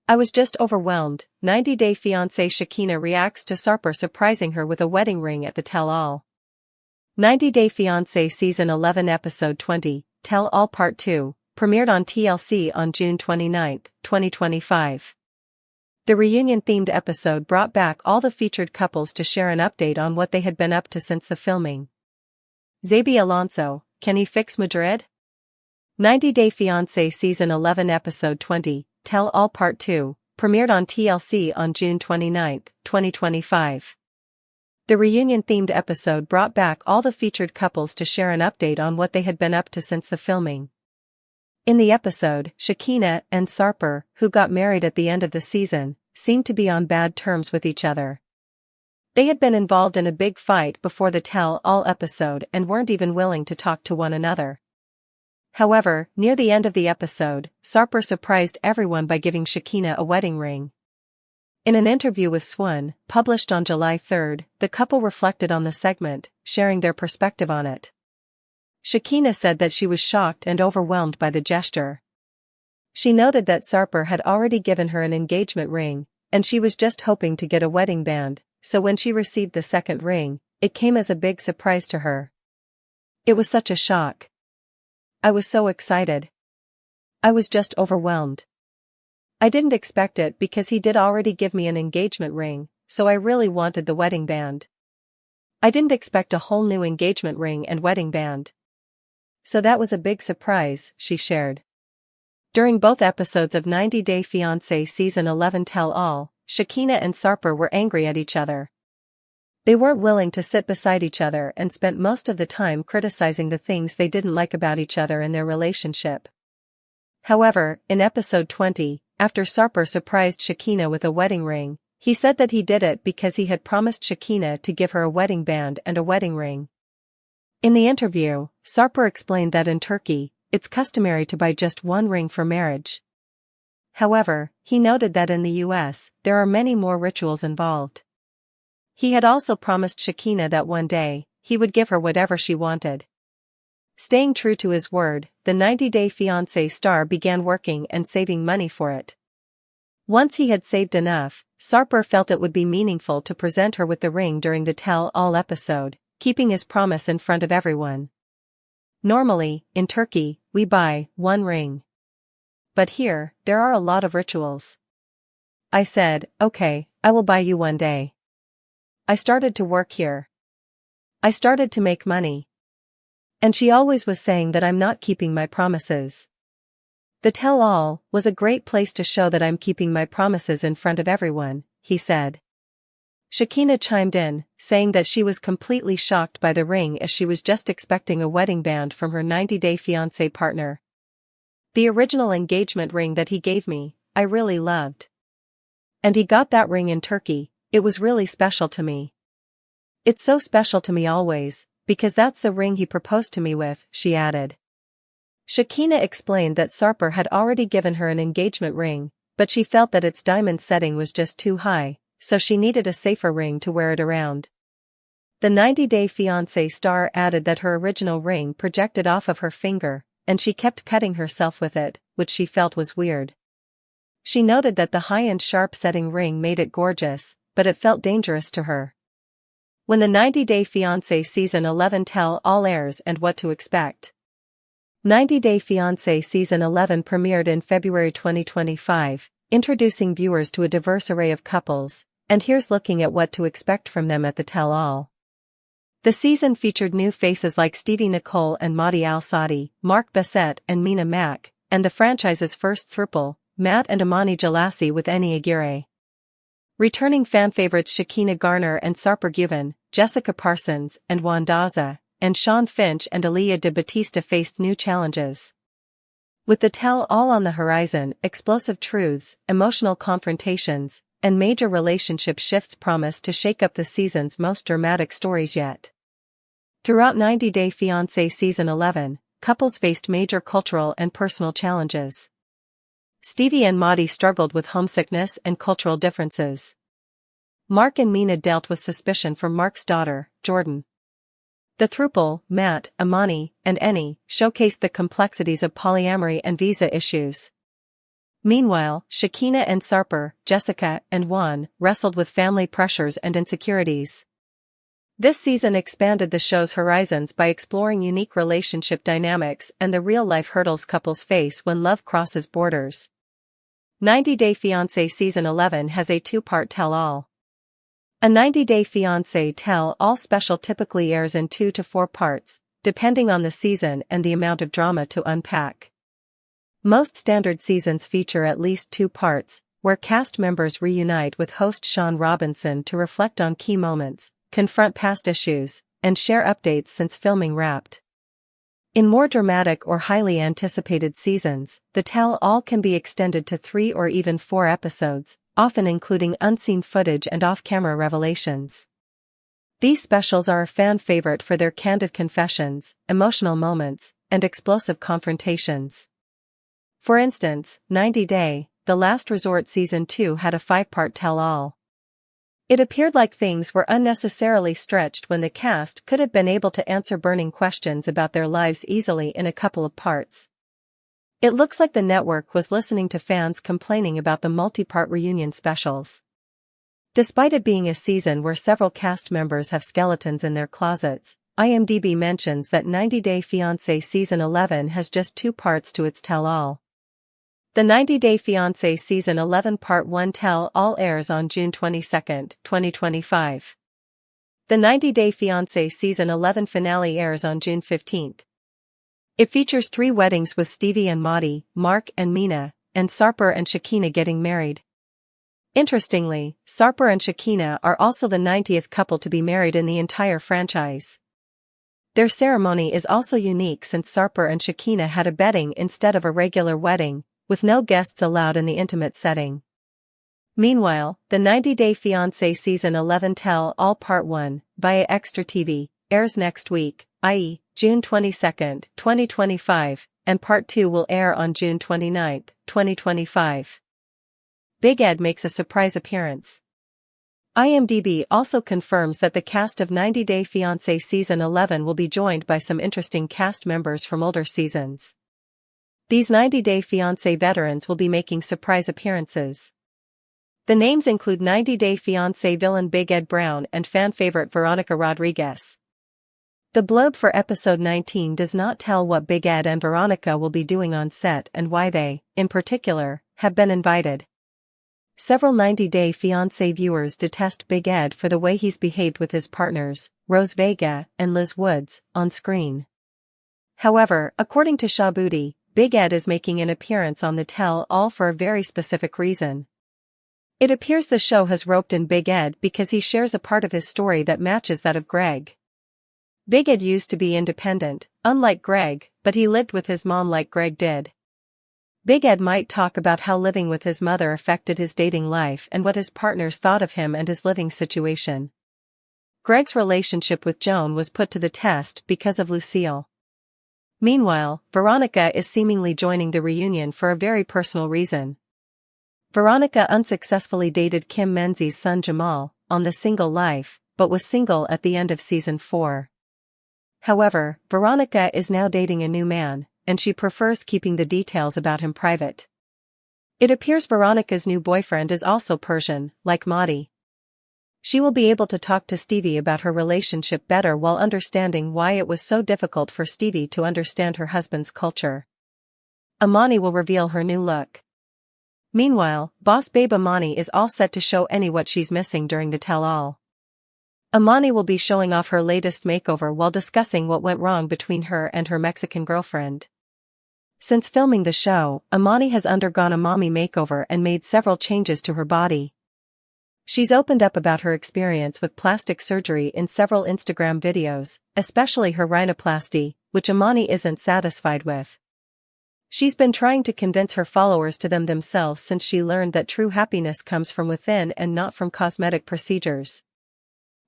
I was just overwhelmed. 90-Day Fiancé Shekinah reacts to Sarper surprising her with a wedding ring at the tell-all. 90-Day Fiancé Season 11 Episode 20, Tell-All Part 2, premiered on TLC on June 29, 2025. The reunion-themed episode brought back all the featured couples to share an update on what they had been up to since the filming. Xabi Alonso, can he fix Madrid? 90-Day Fiancé Season 11 Episode 20, Tell-All Part 2, premiered on TLC on June 29, 2025. The reunion-themed episode brought back all the featured couples to share an update on what they had been up to since the filming. In the episode, Shekinah and Sarper, who got married at the end of the season, seemed to be on bad terms with each other. They had been involved in a big fight before the tell-all episode and weren't even willing to talk to one another. However, near the end of the episode, Sarper surprised everyone by giving Shekinah a wedding ring. In an interview with Swan, published on July 3, the couple reflected on the segment, sharing their perspective on it. Shekinah said that she was shocked and overwhelmed by the gesture. She noted that Sarper had already given her an engagement ring, and she was just hoping to get a wedding band, so when she received the second ring, it came as a big surprise to her. It was such a shock. I was so excited. I was just overwhelmed. I didn't expect it because he did already give me an engagement ring, so I really wanted the wedding band. I didn't expect a whole new engagement ring and wedding band. So that was a big surprise, she shared. During both episodes of 90-Day Fiancé Season 11 Tell-All, Shekinah and Sarper were angry at each other. They weren't willing to sit beside each other and spent most of the time criticizing the things they didn't like about each other in their relationship. However, in episode 20, after Sarper surprised Shekinah with a wedding ring, he said that he did it because he had promised Shekinah to give her a wedding band and a wedding ring. In the interview, Sarper explained that in Turkey, it's customary to buy just one ring for marriage. However, he noted that in the US, there are many more rituals involved. He had also promised Shekinah that one day, he would give her whatever she wanted. Staying true to his word, the 90-Day Fiancé star began working and saving money for it. Once he had saved enough, Sarper felt it would be meaningful to present her with the ring during the tell-all episode, keeping his promise in front of everyone. Normally, in Turkey, we buy one ring. But here, there are a lot of rituals. I said, okay, I will buy you one day. I started to work here. I started to make money. And she always was saying that I'm not keeping my promises. The tell-all was a great place to show that I'm keeping my promises in front of everyone, he said. Shekinah chimed in, saying that she was completely shocked by the ring as she was just expecting a wedding band from her 90-Day Fiancé partner. The original engagement ring that he gave me, I really loved. And he got that ring in Turkey, it was really special to me. It's so special to me always, because that's the ring he proposed to me with, she added. Shekinah explained that Sarper had already given her an engagement ring, but she felt that its diamond setting was just too high, so she needed a safer ring to wear it around. The 90-Day Fiancé star added that her original ring projected off of her finger, and she kept cutting herself with it, which she felt was weird. She noted that the high-end sharp-setting ring made it gorgeous, but it felt dangerous to her. When the 90-Day Fiancé Season 11 Tell-All airs and what to expect. 90-Day Fiancé Season 11 premiered in February 2025, introducing viewers to a diverse array of couples, and here's looking at what to expect from them at the tell-all. The season featured new faces like Stevie Nicole and Mahdi Al-Saadi, Mark Bassett and Mina Mack, and the franchise's first throuple, Matt and Amani Jalassi with Eni Aguirre. Returning fan favorites Shekinah Garner and Sarper Guven, Jessica Parsons and Juan Daza, and Sean Finch and Aaliyah de Batista faced new challenges. With the tell-all on the horizon, explosive truths, emotional confrontations, and major relationship shifts promise to shake up the season's most dramatic stories yet. Throughout 90-Day Fiancé Season 11, couples faced major cultural and personal challenges. Stevie and Mahdi struggled with homesickness and cultural differences. Mark and Mina dealt with suspicion from Mark's daughter, Jordan. The throuple, Matt, Amani, and Eni, showcased the complexities of polyamory and visa issues. Meanwhile, Shekinah and Sarper, Jessica and Juan, wrestled with family pressures and insecurities. This season expanded the show's horizons by exploring unique relationship dynamics and the real-life hurdles couples face when love crosses borders. 90 Day Fiancé Season 11 has a two-part tell-all. A 90 Day Fiancé tell-all special typically airs in 2 to 4 parts, depending on the season and the amount of drama to unpack. Most standard seasons feature at least 2 parts, where cast members reunite with host Sean Robinson to reflect on key moments, confront past issues, and share updates since filming wrapped. In more dramatic or highly anticipated seasons, the tell-all can be extended to 3 or even 4 episodes, often including unseen footage and off-camera revelations. These specials are a fan favorite for their candid confessions, emotional moments, and explosive confrontations. For instance, 90 Day, The Last Resort Season 2 had a 5-part tell-all. It appeared like things were unnecessarily stretched when the cast could have been able to answer burning questions about their lives easily in a couple of parts. It looks like the network was listening to fans complaining about the multi-part reunion specials. Despite it being a season where several cast members have skeletons in their closets, IMDb mentions that 90 Day Fiancé Season 11 has just 2 parts to its tell-all. The 90 Day Fiancé Season 11 Part 1 tell-all airs on June 22, 2025. The 90 Day Fiancé Season 11 finale airs on June 15. It features 3 weddings with Stevie and Maddie, Mark and Mina, and Sarper and Shekinah getting married. Interestingly, Sarper and Shekinah are also the 90th couple to be married in the entire franchise. Their ceremony is also unique since Sarper and Shekinah had a bedding instead of a regular wedding, with no guests allowed in the intimate setting. Meanwhile, the 90 Day Fiancé Season 11 tell-all Part 1, via Extra TV, airs next week, i.e., June 22, 2025, and Part 2 will air on June 29, 2025. Big Ed makes a surprise appearance. IMDb also confirms that the cast of 90 Day Fiancé Season 11 will be joined by some interesting cast members from older seasons. These 90 Day Fiancé veterans will be making surprise appearances. The names include 90 Day Fiancé villain Big Ed Brown and fan favorite Veronica Rodriguez. The blurb for episode 19 does not tell what Big Ed and Veronica will be doing on set and why they, in particular, have been invited. Several 90 Day Fiancé viewers detest Big Ed for the way he's behaved with his partners, Rose Vega and Liz Woods, on screen. However, according to Shaboody, Big Ed is making an appearance on the tell-all for a very specific reason. It appears the show has roped in Big Ed because he shares a part of his story that matches that of Greg. Big Ed used to be independent, unlike Greg, but he lived with his mom like Greg did. Big Ed might talk about how living with his mother affected his dating life and what his partners thought of him and his living situation. Greg's relationship with Joan was put to the test because of Lucille. Meanwhile, Veronica is seemingly joining the reunion for a very personal reason. Veronica unsuccessfully dated Kim Menzies' son Jamal, on The Single Life, but was single at the end of season 4. However, Veronica is now dating a new man, and she prefers keeping the details about him private. It appears Veronica's new boyfriend is also Persian, like Maddie. She will be able to talk to Stevie about her relationship better while understanding why it was so difficult for Stevie to understand her husband's culture. Amani will reveal her new look. Meanwhile, boss babe Amani is all set to show Annie what she's missing during the tell-all. Amani will be showing off her latest makeover while discussing what went wrong between her and her Mexican girlfriend. Since filming the show, Amani has undergone a mommy makeover and made several changes to her body. She's opened up about her experience with plastic surgery in several Instagram videos, especially her rhinoplasty, which Amani isn't satisfied with. She's been trying to convince her followers to them themselves since she learned that true happiness comes from within and not from cosmetic procedures.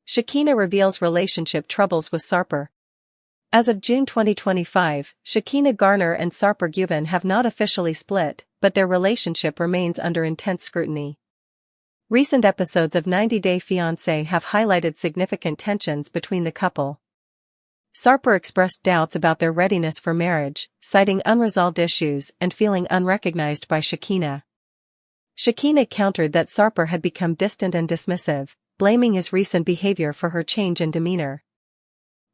Shekinah reveals relationship troubles with Sarper. As of June 2025, Shekinah Garner and Sarper Guven have not officially split, but their relationship remains under intense scrutiny. Recent episodes of 90 Day Fiancé have highlighted significant tensions between the couple. Sarper expressed doubts about their readiness for marriage, citing unresolved issues and feeling unrecognized by Shekinah. Shekinah countered that Sarper had become distant and dismissive, blaming his recent behavior for her change in demeanor.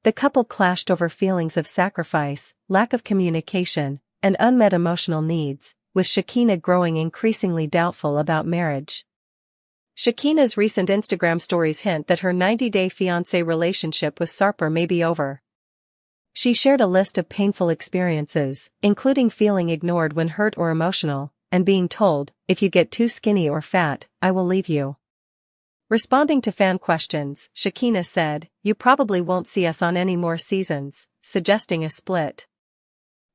The couple clashed over feelings of sacrifice, lack of communication, and unmet emotional needs, with Shekinah growing increasingly doubtful about marriage. Shekinah's recent Instagram stories hint that her 90-day fiancé relationship with Sarper may be over. She shared a list of painful experiences, including feeling ignored when hurt or emotional, and being told, "If you get too skinny or fat, I will leave you." Responding to fan questions, Shekinah said, "You probably won't see us on any more seasons," suggesting a split.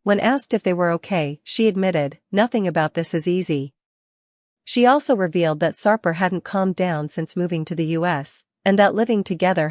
When asked if they were okay, she admitted, "Nothing about this is easy." She also revealed that Sarper hadn't calmed down since moving to the US, and that living together